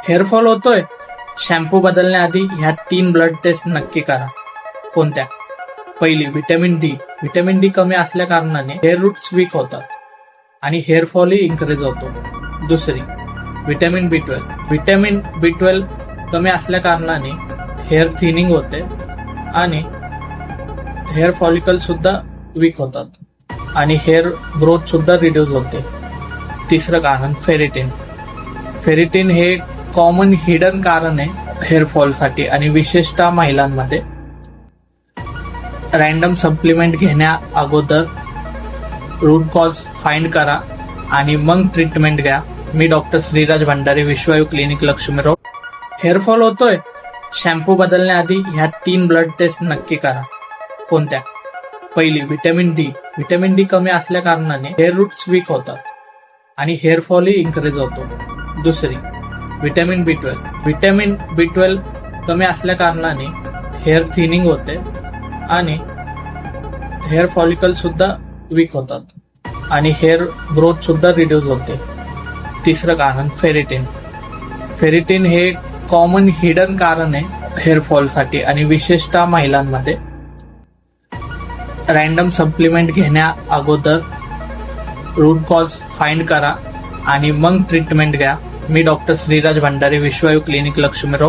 Hair fall होतोय? Shampoo बदलण्याआधी ह्या 3 ब्लड टेस्ट नक्की करा. कोणत्या? पहिली, व्हिटॅमिन डी. व्हिटॅमिन डी कमी असल्या कारणाने हेअर रूट्स वीक होतात आणि हेअरफॉलही इन्क्रीज होतो. दुसरी, व्हिटॅमिन B12. व्हिटॅमिन B12 कमी असल्या कारणाने हेअर थिनिंग होते आणि हेअर फॉलिकल सुद्धा वीक होतात आणि हेअर ग्रोथ सुद्धा रिड्यूस होते. तिसरं कारण, फेरिटिन. फेरिटिन हे कॉमन हिडन कारण आहे हेअरफॉलसाठी आणि विशेषतः महिलांमध्ये. रॅन्डम सप्लिमेंट घेण्या अगोदर रूट कॉज फाइंड करा आणि मग ट्रीटमेंट घ्या. मी doctor Shriraj Bhandari, Vishwayu clinic, Lakshmi road. Hair fall होतोय? शॅम्पू बदलण्याआधी ह्या 3 ब्लड टेस्ट नक्की करा. कोणत्या? पहिली, व्हिटॅमिन डी. व्हिटॅमिन डी कमी असल्या कारणाने हेअर रूट्स वीक होतात आणि हेअरफॉलही इन्क्रीज होतो. दुसरी, व्हिटॅमिन B12. व्हिटॅमिन B12 कमी असल्या कारणाने हेअर थिनिंग होते आणि हेअर फॉलिकल सुद्धा वीक होतात आणि हेअर ग्रोथ सुद्धा रिड्यूस होते. तिसरं कारण, फेरिटिन. फेरिटिन हे कॉमन हिडन कारण आहे हेअरफॉलसाठी आणि विशेषतः महिलांमध्ये. रॅन्डम सप्लिमेंट घेण्या अगोदर रूट कॉज फाइंड करा आणि मग ट्रीटमेंट घ्या. मी doctor Shriraj Bhandari, Vishwayu clinic, Lakshmi road.